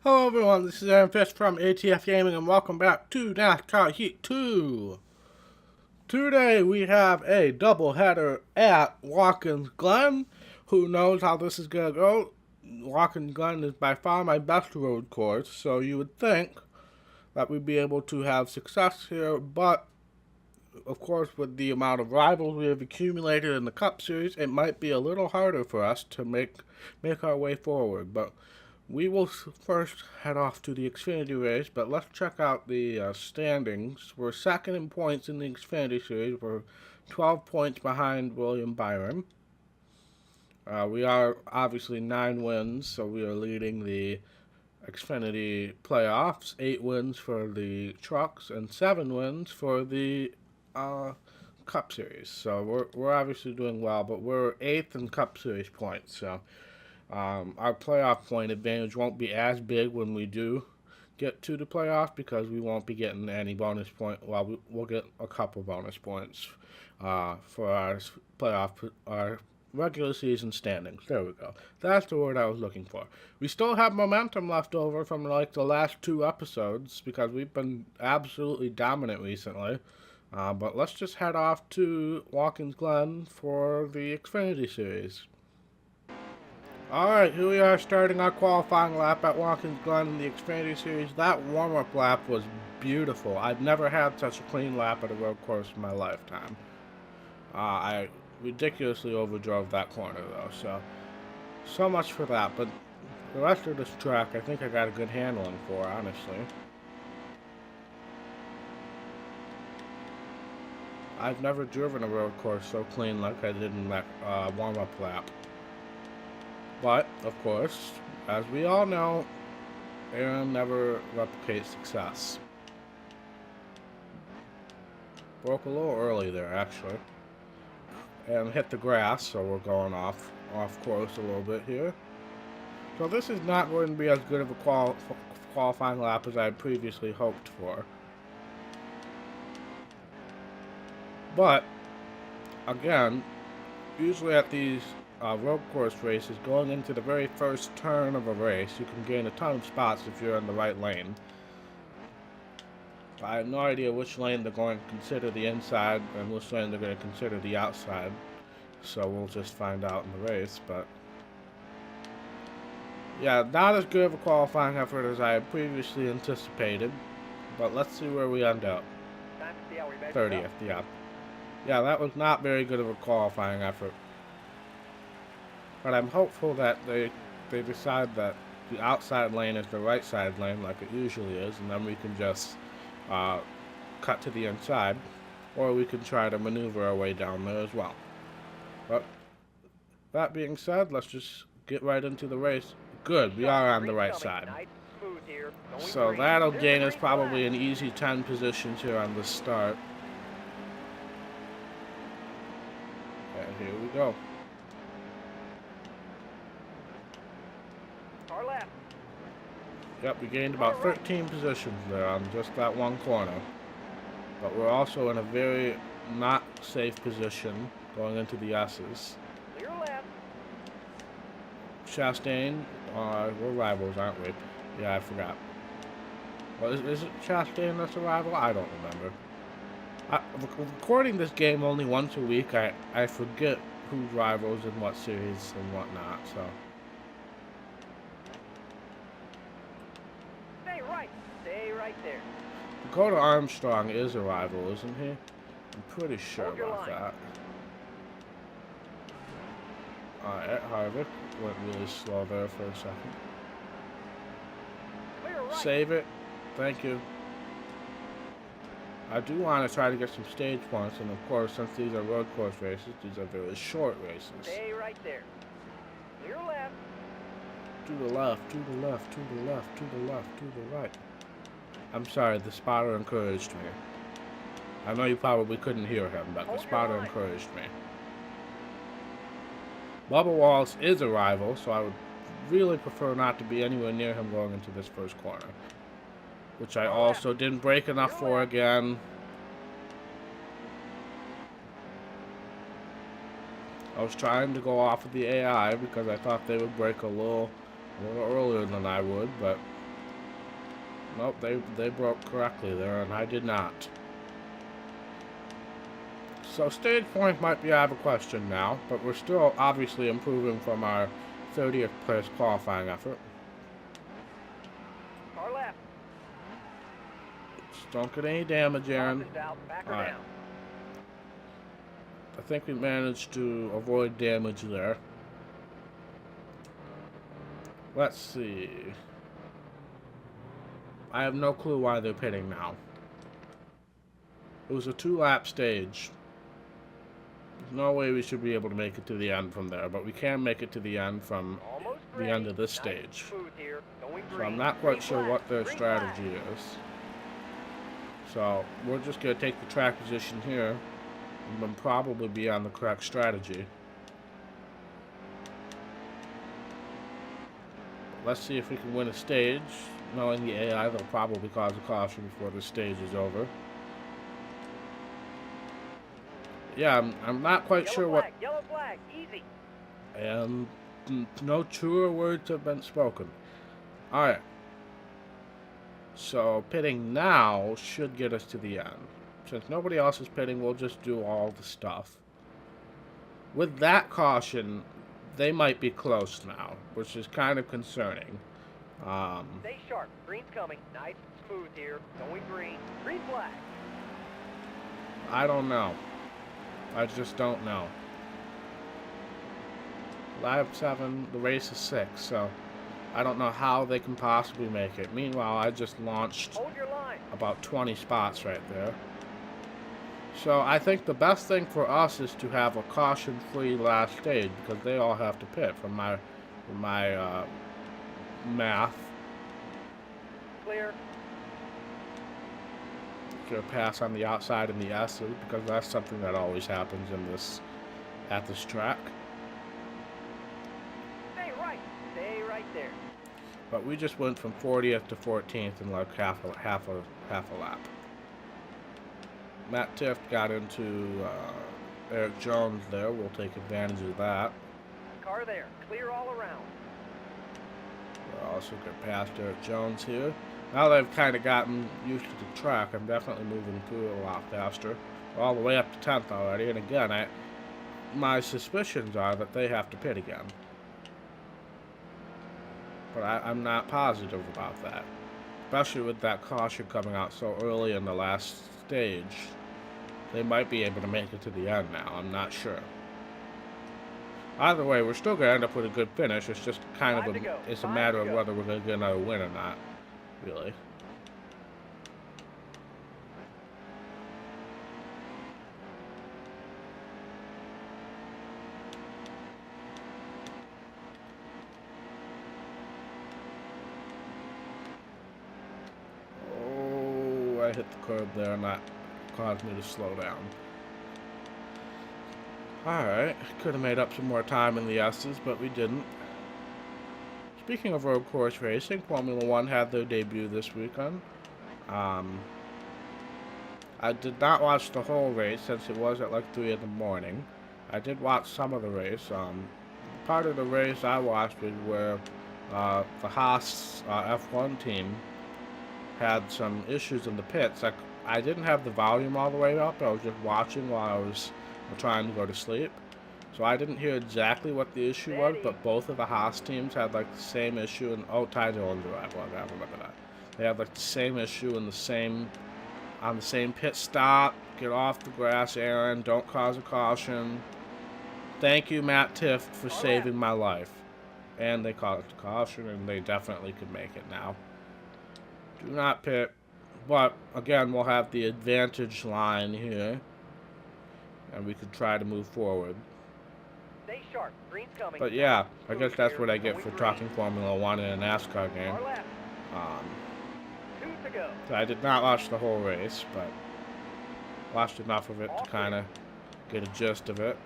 Hello everyone, this is Aaron Fish from ATF Gaming and welcome back to NASCAR Heat 2. Today we have a doubleheader at Watkins Glen. Who knows how this is going to go? Watkins Glen is by far my best road course, so you would think that we'd be able to have success here, but of course with the amount of rivals we have accumulated in the Cup Series, it might be a little harder for us to make our way forward, but we will first head off to the Xfinity race, but let's check out the standings. We're second in points in the Xfinity Series. We're 12 points behind William Byron. We are obviously 9 wins, so we are leading the Xfinity playoffs. 8 wins for the trucks and 7 wins for the Cup Series. So we're obviously doing well, but we're 8th in Cup Series points, so our playoff point advantage won't be as big when we do get to the playoffs because we won't be getting any bonus point. Well, we'll get a couple bonus points for our regular season standings. There we go. That's the word I was looking for. We still have momentum left over from like the last 2 episodes because we've been absolutely dominant recently. But let's just head off to Watkins Glen for the Xfinity Series. Alright, here we are starting our qualifying lap at Watkins Glen in the Xfinity Series. That warm-up lap was beautiful. I've never had such a clean lap at a road course in my lifetime. I ridiculously overdrove that corner though, so much for that. But the rest of this track, I think I got a good handling for, honestly. I've never driven a road course so clean like I did in that warm-up lap. But, of course, as we all know, Aaron never replicates success. Broke a little early there, actually. And hit the grass, so we're going off course a little bit here. So this is not going to be as good of a qualifying lap as I had previously hoped for. But, again, usually at these road course races, going into the very first turn of a race, you can gain a ton of spots if you're in the right lane. I have no idea which lane they're going to consider the inside and which lane they're going to consider the outside, so we'll just find out in the race. But yeah, not as good of a qualifying effort as I had previously anticipated, but let's see where we end up. 30th, yeah. Yeah, that was not very good of a qualifying effort. But I'm hopeful that they decide that the outside lane is the right side lane like it usually is, and then we can just cut to the inside, or we can try to maneuver our way down there as well. But that being said, let's just get right into the race. Good, we are on the right side. So that'll gain us probably an easy 10 positions here on the start. And here we go. Yep, we gained about 13 positions there on just that one corner. But we're also in a very not safe position going into the S's. Chastain, we're rivals, aren't we? Yeah, I forgot. Well, is it Chastain that's a rival? I don't remember. Recording this game only once a week, I forget who's rivals in what series and whatnot, so. Stay right there. Dakota Armstrong is a rival, isn't he? I'm pretty sure about that. Alright, Harvick went really slow there for a second. Save it. Thank you. I do want to try to get some stage points, and of course, since these are road course races, these are very short races. Stay right there. Clear left. To the left, to the left, to the left, to the left, to the right. I'm sorry, the spotter encouraged me. I know you probably couldn't hear him, but the spotter encouraged me. Bubba Wallace is a rival, so I would really prefer not to be anywhere near him going into this first corner. Which I also didn't brake enough for again. I was trying to go off of the AI because I thought they would brake a little earlier than I would, but Nope, they broke correctly there, and I did not. So stage points might be out of question now, but we're still obviously improving from our 30th place qualifying effort. Car left. Just don't get any damage, Aaron. Back her Alright. down. I think we managed to avoid damage there. Let's see. I have no clue why they're pitting now. It was a 2-lap stage. There's no way we should be able to make it to the end from there, but we can make it to the end from the end of this stage. So I'm not quite sure what their strategy is. So we're just going to take the track position here and then probably be on the correct strategy. Let's see if we can win a stage. Knowing the AI, they'll probably cause a caution before the stage is over. Yeah, I'm not quite sure what... Yellow flag, easy. And no truer words have been spoken. Alright. So, pitting now should get us to the end. Since nobody else is pitting, we'll just do all the stuff. With that caution, they might be close now, which is kind of concerning. Stay sharp. Green's coming. Nice and smooth here. Going green. Green flag. I don't know. I just don't know. Lap 7, the race is 6, so I don't know how they can possibly make it. Meanwhile, I just launched Hold your line. about 20 spots right there. So I think the best thing for us is to have a caution-free last stage because they all have to pit from my math. Clear. Gonna pass on the outside in the S's because that's something that always happens in this at this track. Stay right. Stay right there. But we just went from 40th to 14th in like half a lap. Matt Tift got into Eric Jones there. We'll take advantage of that. Car there. Clear all around. We'll also get past Eric Jones here. Now that I've kind of gotten used to the track, I'm definitely moving through it a lot faster. We're all the way up to 10th already, and again, my suspicions are that they have to pit again. But I'm not positive about that. Especially with that caution coming out so early in the last stage. They might be able to make it to the end now, I'm not sure. Either way, we're still going to end up with a good finish. It's just kind of it's a matter of whether we're going to get another win or not. Really. Oh, I hit the curb there and that caused me to slow down. Alright, could have made up some more time in the S's, but we didn't. Speaking of road course racing, Formula 1 had their debut this weekend. I did not watch the whole race since it was at like 3 in the morning. I did watch some of the race. Part of the race I watched was where the Haas F1 team had some issues in the pits. I didn't have the volume all the way up. I was just watching while I was trying to go to sleep. So I didn't hear exactly what the issue was, but both of the Haas teams had like the same issue. And oh, Ty Dillon's arrival, I gotta remember that. They had like the same issue and on the same pit stop. Get off the grass, Aaron. Don't cause a caution. Thank you, Matt Tift, for saving my life. And they caused a caution, and they definitely could make it now. Do not pit. But again, we'll have the advantage line here, and we could try to move forward. Stay sharp. Green's coming. But yeah, I guess that's what I get for talking Formula 1 in a NASCAR game. Two to go. So I did not watch the whole race, but watched enough of it to kind of get a gist of it.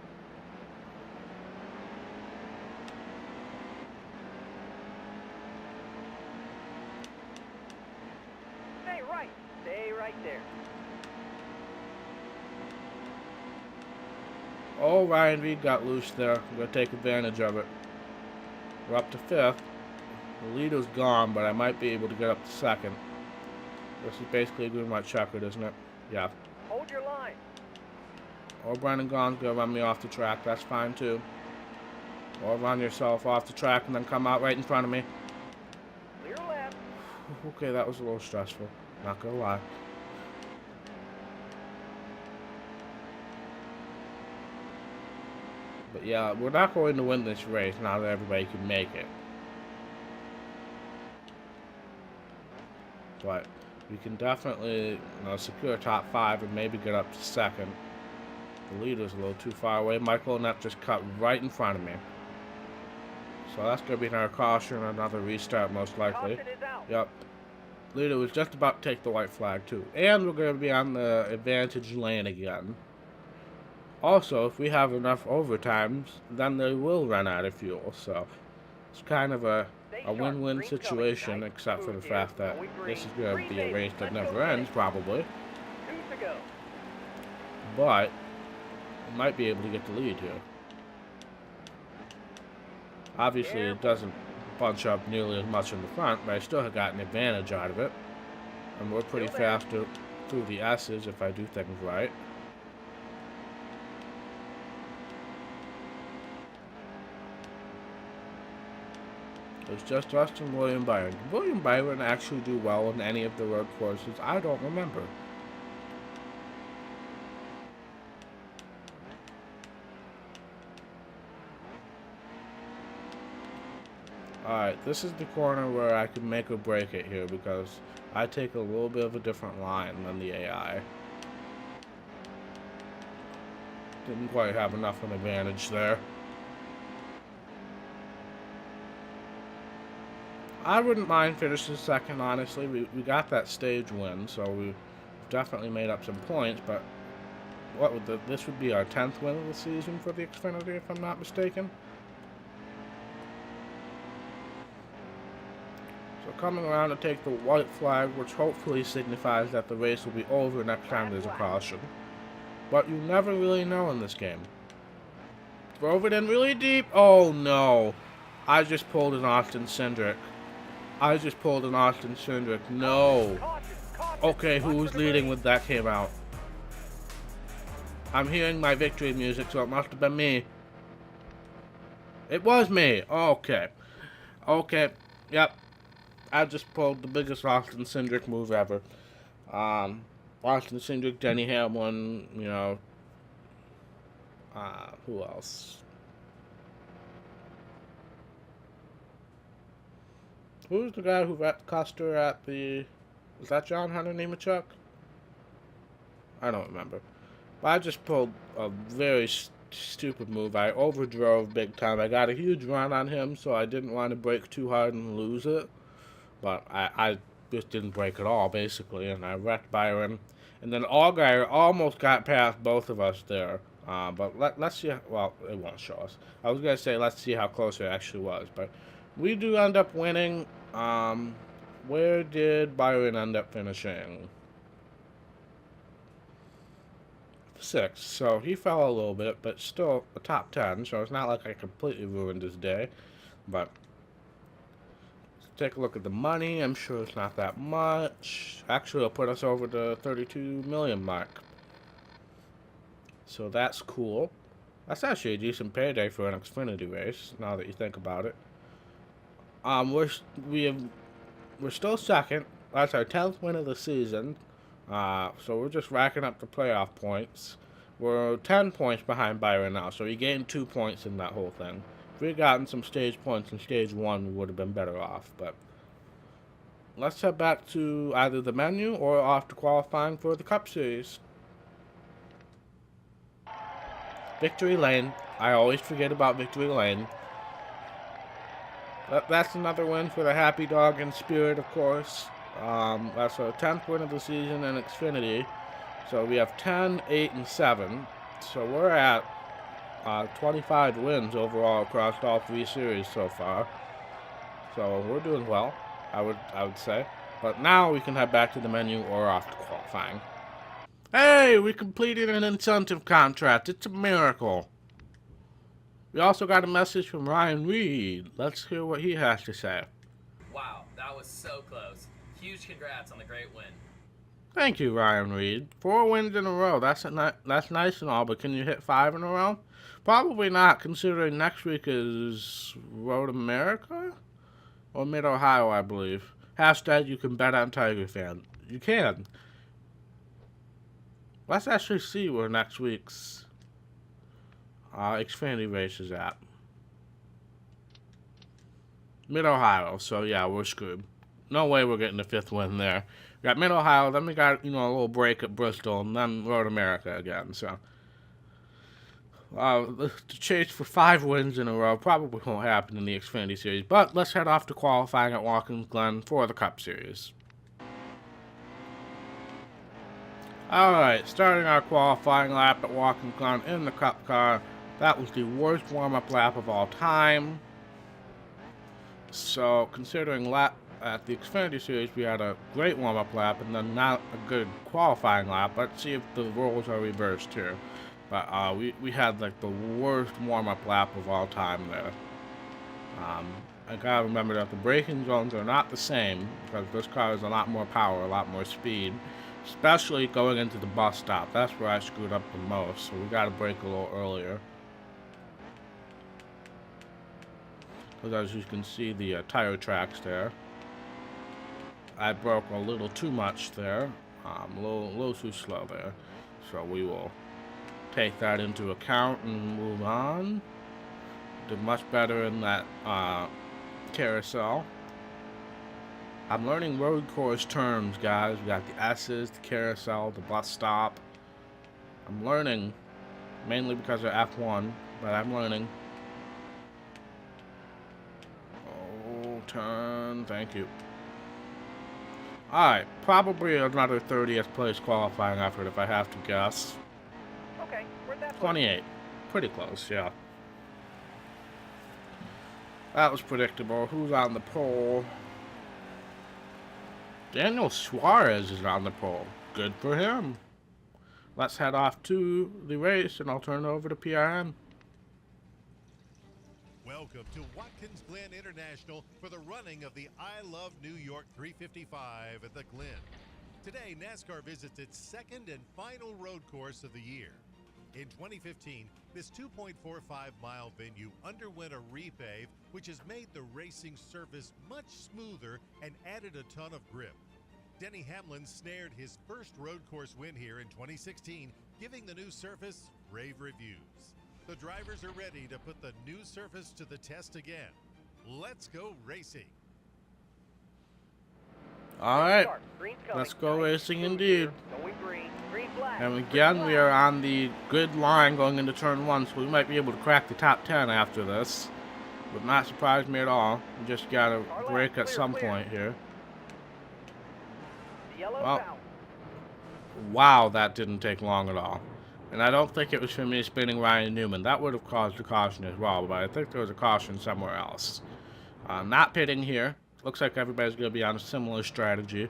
Stay right. Stay right there. Oh, Ryan Reed got loose there. I'm going to take advantage of it. We're up to 5th. The leader's gone, but I might be able to get up to 2nd. This is basically green white checkered, isn't it? Yeah. Hold your line. Or Brendan Gaughan's gonna run me off the track. That's fine too. Or run yourself off the track and then come out right in front of me. Clear left. Okay, that was a little stressful. Not gonna lie. But yeah, we're not going to win this race now that everybody can make it. But we can definitely, secure top 5 and maybe get up to second. The leader's a little too far away. Michael and that just cut right in front of me. So that's going to be another caution, another restart most likely. Caution is out. Yep. Leader was just about to take the white flag too. And we're going to be on the advantage lane again. Also, if we have enough overtimes, then they will run out of fuel. So it's kind of a win-win situation, except for the fact that this is going to be a race that never ends, probably. 2 to go. But we might be able to get the lead here. Obviously, it doesn't bunch up nearly as much in the front, but I still have got an advantage out of it. And we're pretty fast through the S's if I do things right. It's just us and William Byron. Did William Byron actually do well in any of the road courses? I don't remember. Alright, this is the corner where I can make or break it here because I take a little bit of a different line than the AI. Didn't quite have enough of an advantage there. I wouldn't mind finishing second, honestly. We got that stage win, so we've definitely made up some points, but what would this would be our 10th win of the season for the Xfinity, if I'm not mistaken. So coming around to take the white flag, which hopefully signifies that the race will be over next time there's a caution. But you never really know in this game. Drove it in really deep. Oh no. I just pulled an Austin Cindric. No. Okay, who's leading when that came out? I'm hearing my victory music, so it must have been me. It was me. Okay. Okay. Yep. I just pulled the biggest Austin Cindric move ever. Austin Cindric, Denny Hamlin, who else? Who's the guy who got Custer at the... Was that John Hunter Nemechuk? I don't remember. But I just pulled a very stupid move. I overdrove big time. I got a huge run on him, so I didn't want to brake too hard and lose it. But I just didn't brake at all, basically, and I wrecked Byron. And then Allgaier almost got past both of us there. But let's see. Well, it won't show us. I was going to say, let's see how close it actually was. But we do end up winning. Where did Byron end up finishing? 6th. So he fell a little bit, but still a top 10. So it's not like I completely ruined his day. But let's take a look at the money. I'm sure it's not that much. Actually, it'll put us over the 32 million mark. So that's cool. That's actually a decent payday for an Xfinity race, now that you think about it. We're still second. That's our 10th win of the season. So we're just racking up the playoff points. We're 10 points behind Byron now, so he gained 2 points in that whole thing. If we had gotten some stage points in stage 1, we would have been better off. But let's head back to either the menu or off to qualifying for the Cup Series. Victory Lane. I always forget about Victory Lane. That's another win for the Happy Dog and Spirit, of course. That's our 10th win of the season in Xfinity. So we have 10, 8, and 7. So we're at 25 wins overall across all 3 series so far. So we're doing well, I would say. But now we can head back to the menu or off to qualifying. Hey, we completed an incentive contract. It's a miracle. We also got a message from Ryan Reed. Let's hear what he has to say. Wow, that was so close. Huge congrats on the great win. Thank you, Ryan Reed. 4 wins in a row. That's nice and all, but can you hit 5 in a row? Probably not, considering next week is Road America or Mid Ohio, I believe. Hashtag you can bet on Tiger fan. You can. Let's actually see where next week's Xfinity race is at. Mid Ohio. So yeah, we're screwed. No way we're getting the 5th win there. We got Mid Ohio, then we got, a little break at Bristol, and then Road America again. So the chase for 5 wins in a row probably won't happen in the Xfinity Series. But let's head off to qualifying at Watkins Glen for the Cup Series. Alright, starting our qualifying lap at Watkins Glen in the Cup car. That was the worst warm-up lap of all time. So, considering lap at the Xfinity Series, we had a great warm-up lap and then not a good qualifying lap. Let's see if the roles are reversed here. But we had like the worst warm-up lap of all time there. I gotta remember that the braking zones are not the same because this car has a lot more power, a lot more speed. Especially going into the bus stop. That's where I screwed up the most. So we gotta brake a little earlier. Because as you can see, the tire tracks there. I broke a little too much there. A little too slow there. So we will take that into account and move on. Did much better in that carousel. I'm learning road course terms, guys. We got the S's, the carousel, the bus stop. I'm learning, mainly because of F1, but I'm learning. Oh, turn, thank you. Alright, probably another 30th place qualifying effort if I have to guess. Okay, where'd that 28. Pretty close, yeah. That was predictable. Who's on the pole? Daniel Suarez is on the pole. Good for him. Let's head off to the race, and I'll turn it over to PRN. Welcome to Watkins Glen International for the running of the I Love New York 355 at the Glen. Today, NASCAR visits its 2nd and final road course of the year. In 2015, this 2.45-mile venue underwent a repave, which has made the racing surface much smoother and added a ton of grip. Denny Hamlin snared his first road course win here in 2016, giving the new surface rave reviews. The drivers are ready to put the new surface to the test again. Let's go racing. Alright, let's go racing indeed. And again, we are on the good line going into turn 1, so we might be able to crack the top 10 after this. Would not surprise me at all. We just gotta brake at some point here. Well, wow, that didn't take long at all. And I don't think it was for me spinning Ryan Newman. That would have caused a caution as well, but I think there was a caution somewhere else. Not pitting here. Looks like everybody's going to be on a similar strategy.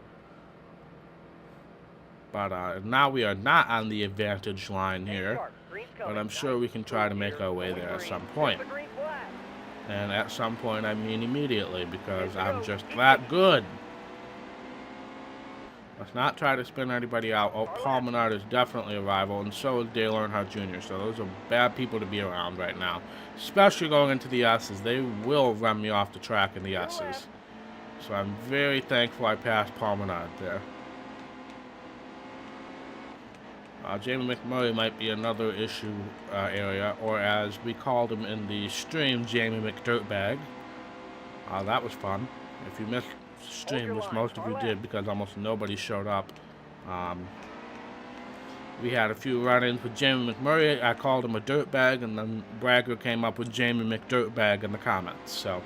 But now we are not on the advantage line here. But I'm sure we can try to make our way there at some point. And at some point, I mean immediately, because I'm just that good. Let's not try to spin anybody out. Oh, Paul Menard is definitely a rival, and so is Dale Earnhardt Jr. So those are bad people to be around right now. Especially going into the S's. They will run me off the track in the S's. So I'm very thankful I passed Paul Menard there. Jamie McMurray might be another issue area, or as we called him in the stream, Jamie McDirtbag. That was fun. If you missed the stream, which most of you did because almost nobody showed up, we had a few run-ins with Jamie McMurray. I called him a dirtbag, and then Bragger came up with Jamie McDirtbag in the comments. So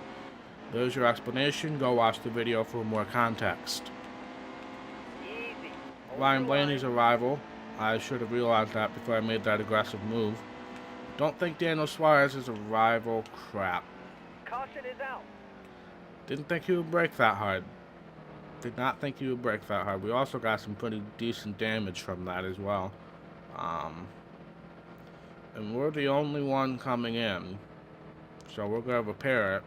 there's your explanation. Go watch the video for more context. Ryan Blaney's a rival. I should have realized that before I made that aggressive move. Don't think Daniel Suarez is a rival. Crap. Caution is out. Didn't think he would break that hard. Did not think he would break that hard. We also got some pretty decent damage from that as well. And we're the only one coming in. So we're going to repair it.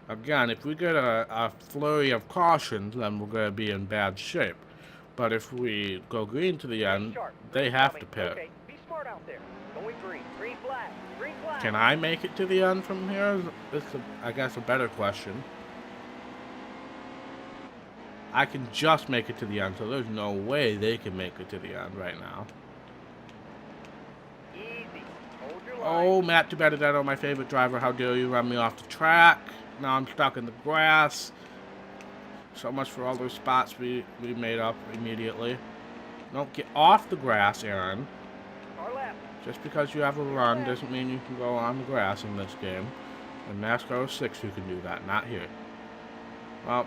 Again, if we get a flurry of cautions, then we're going to be in bad shape. But if we go green to the end, they have to pit. Okay, be smart out there. Going green. Green flag. Green flag. Can I make it to the end from here? It's, I guess, a better question. I can just make it to the end, so there's no way they can make it to the end right now. Easy. Hold your line. Oh, Matt DiBenedetto, my favorite driver. How dare you run me off the track? Now I'm stuck in the grass. So much for all those spots we made up immediately. Don't get off the grass, Aaron. Car left. Just because you have a run doesn't mean you can go on the grass in this game. In NASCAR 06 you can do that, not here. Well,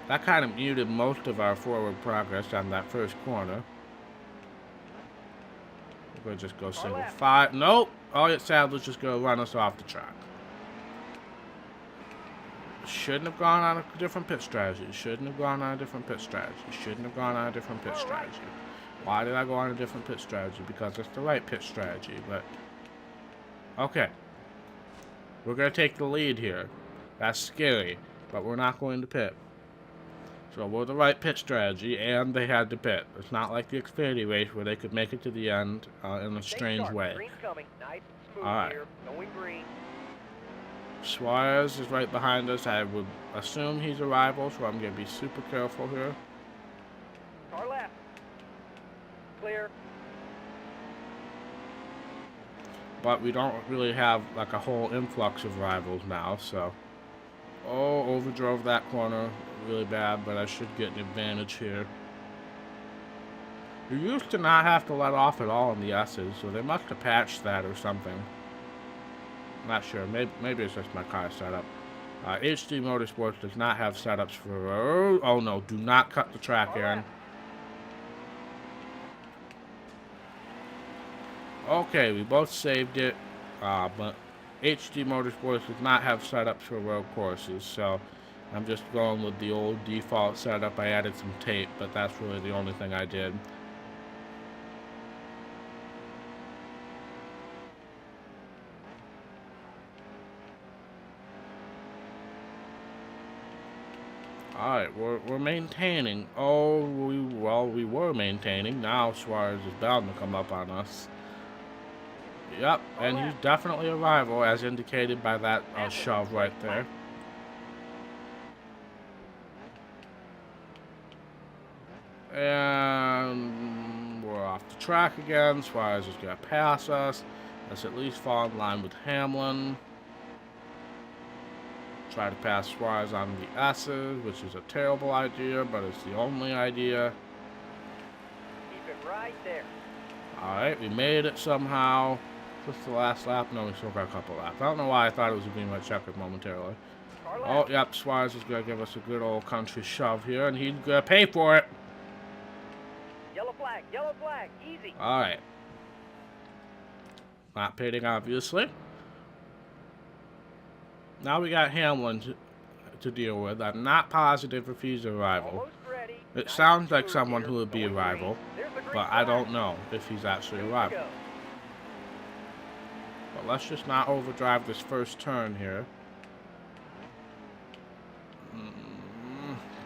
that kind of muted most of our forward progress on that first corner. We're going to just go single file. Nope! Elliott Sadler's just going to run us off the track. Shouldn't have gone on a different pit strategy. Shouldn't have gone on a different pit strategy. Shouldn't have gone on a different pit strategy. Why did I go on a different pit strategy? Because it's the right pit strategy, but... Okay. We're going to take the lead here. That's scary, but we're not going to pit. So we're the right pit strategy, and they had to pit. It's not like the Xfinity race where they could make it to the end in a strange way. Green's coming. Nice and smooth All right. here. Going green. Suarez is right behind us. I would assume he's a rival, so I'm going to be super careful here. Car left. Clear. But we don't really have like a whole influx of rivals now, so... Oh, overdrove that corner really bad, but I should get an advantage here. You used to not have to let off at all in the S's, so they must have patched that or something. Not sure. Maybe it's just my car setup. HD Motorsports does not have setups for... Oh no, do not cut the track, Aaron. Okay, we both saved it, but HD Motorsports does not have setups for road courses, so I'm just going with the old default setup. I added some tape, but that's really the only thing I did. Alright, we're maintaining. Oh, we were maintaining. Now Suarez is bound to come up on us. Yep, and he's definitely a rival, as indicated by that shove right there. And we're off the track again. Suarez is going to pass us. Let's at least fall in line with Hamlin. Try to pass Suarez on the S's, which is a terrible idea, but it's the only idea. Keep it right there. Alright, we made it somehow. What's the last lap? No, we still got a couple laps. I don't know why I thought it was a green light checkered momentarily. Oh, yep, Suarez is going to give us a good old country shove here, and he's going to pay for it. Yellow flag, easy. Alright. Not pitting, obviously. Now we got Hamlin to deal with. I'm not positive if he's a rival. It sounds like someone who would be a rival, but I don't know if he's actually a rival. But let's just not overdrive this first turn here.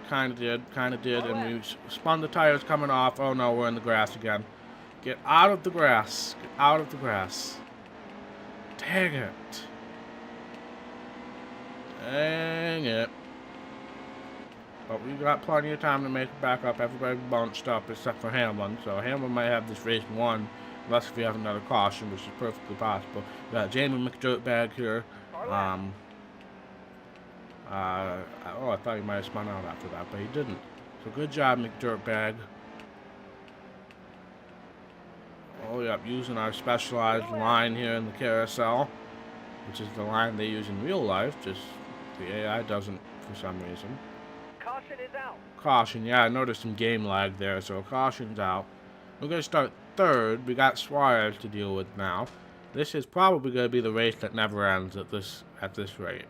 Kind of did, and we spun the tires coming off. Oh no, we're in the grass again. Get out of the grass. Get out of the grass. Dang it. Dang it. But we've got plenty of time to make it back up. Everybody bunched up except for Hamlin. So Hamlin might have this race won, unless if we have another caution, which is perfectly possible. We got Jamie McDirtbag here. Oh, I thought he might have spun out after that, but he didn't. So good job, McDirtbag. Oh, yep, using our specialized line here in the carousel, which is the line they use in real life, just the AI doesn't for some reason. Caution is out. Caution, yeah, I noticed some game lag there, so caution's out. We're going to start third. We got Suarez to deal with now. This is probably going to be the race that never ends at this rate.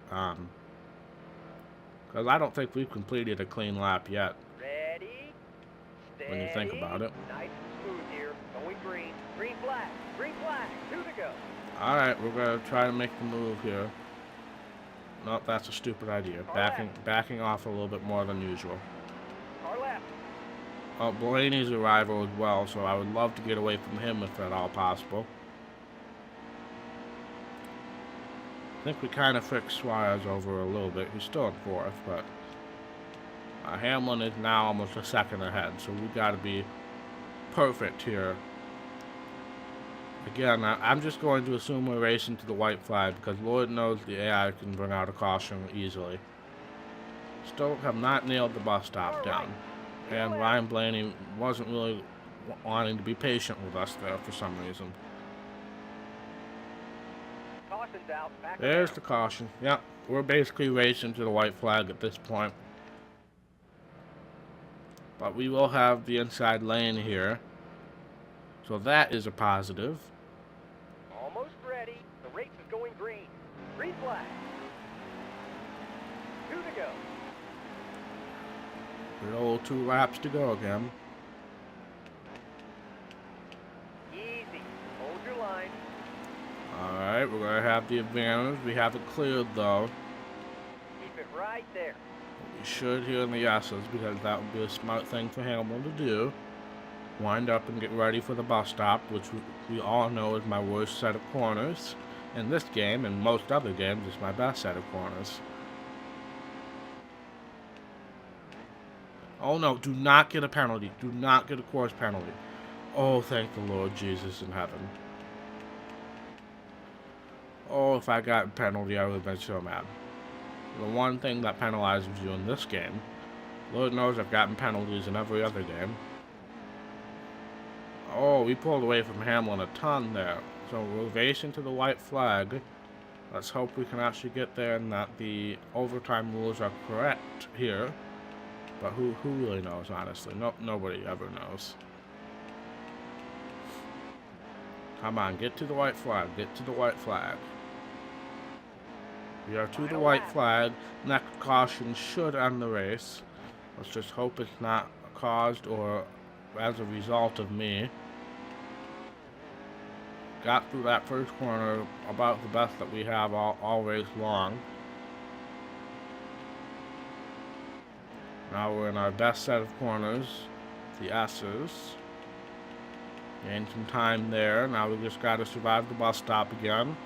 Because I don't think we've completed a clean lap yet. Ready? Steady. When you think about it. Nice and smooth here. Going green. Green flag. Green flag. 2 to go. Alright, we're going to try to make the move here. Nope, that's a stupid idea. Car Backing off a little bit more than usual. Car left. Oh, Blaney's arrival as well, so I would love to get away from him if at all possible. I think we kind of fixed Suarez over a little bit. He's still in fourth, but Hamlin is now almost a second ahead, so we got to be perfect here. Again, I'm just going to assume we're racing to the white flag because Lord knows the AI can bring out a caution easily. Still have not nailed the bus stop down. And Ryan Blaney wasn't really wanting to be patient with us there for some reason. Caution's out. Back There's around. the caution. Yep, we're basically racing to the white flag at this point. But we will have the inside lane here. So that is a positive. Almost ready. The race is going green. Green flag. 2 to go. Good old 2 laps to go again. Easy. Hold your line. Alright, we're going to have the advantage. We have it cleared though. Keep it right there. We should here in the S's because that would be a smart thing for Hamlin to do. Wind up and get ready for the bus stop, which we all know is my worst set of corners. In this game and most other games, it's my best set of corners. Oh no, do not get a penalty. Do not get a course penalty. Oh, thank the Lord Jesus in heaven. Oh, if I got a penalty, I would have been so mad. The one thing that penalizes you in this game, Lord knows I've gotten penalties in every other game. Oh, we pulled away from Hamlin a ton there. So we're racing to the white flag. Let's hope we can actually get there and that the overtime rules are correct here. But who really knows, honestly? Nobody ever knows. Come on, get to the white flag. Get to the white flag. We are to the white flag. Next caution should end the race. Let's just hope it's not caused or as a result of me. Got through that first corner about the best that we have all race long. Now we're in our best set of corners, the S's. Gained some time there. Now we just got to survive the bus stop again.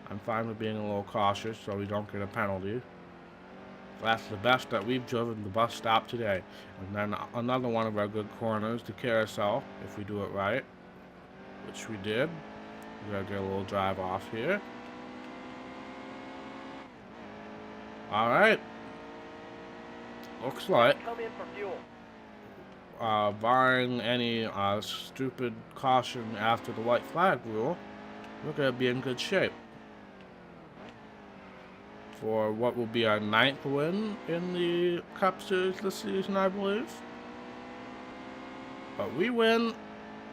I'm fine with being a little cautious so we don't get a penalty. That's the best that we've driven the bus stop today. And then another one of our good corners, the carousel, if we do it right, which we did. We're gonna get a little drive off here. Alright. Looks like, Come in for fuel. barring any stupid caution after the white flag rule, we're gonna be in good shape for what will be our 9th win in the Cup Series this season, I believe. But we win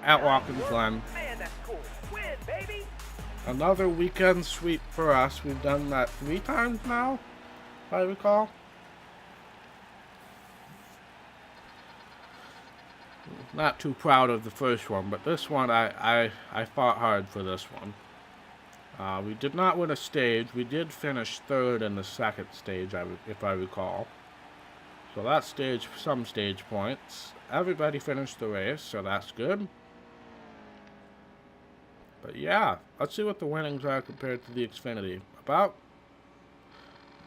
at Watkins Glen. Man, that's cool. Win, baby. Another weekend sweep for us. We've done that 3 times now, if I recall. Not too proud of the first one, but this one I fought hard for this one. We did not win a stage. We did finish 3rd in the 2nd stage, if I recall. So that stage, some stage points. Everybody finished the race, so that's good. But yeah, let's see what the winnings are compared to the Xfinity. About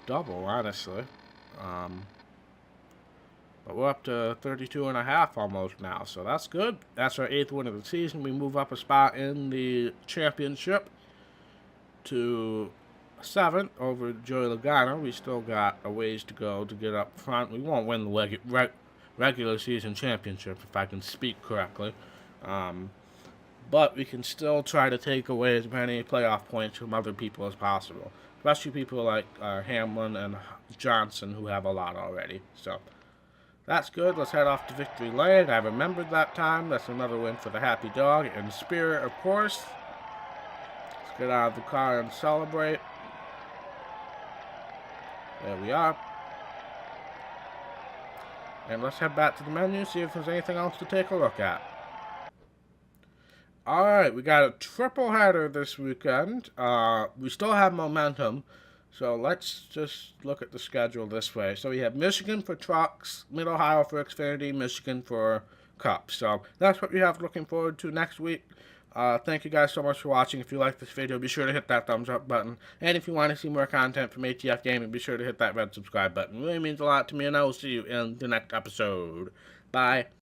double, honestly. But we're up to 32.5 almost now, so that's good. That's our 8th win of the season. We move up a spot in the championship to 7th over Joey Logano. We still got a ways to go to get up front. We won't win the regular season championship, if I can speak correctly. But we can still try to take away as many playoff points from other people as possible. Especially people like Hamlin and Johnson, who have a lot already. So that's good. Let's head off to victory lane. I remembered that time. That's another win for the happy dog. And Spirit, of course. Let's get out of the car and celebrate. There we are. And let's head back to the menu, see if there's anything else to take a look at. Alright, we got a triple header this weekend. We still have momentum. So let's just look at the schedule this way. So we have Michigan for trucks, Mid-Ohio for Xfinity, Michigan for Cup. So that's what we have looking forward to next week. Thank you guys so much for watching. If you like this video, be sure to hit that thumbs up button. And if you want to see more content from ATF Gaming, be sure to hit that red subscribe button. It really means a lot to me, and I will see you in the next episode. Bye.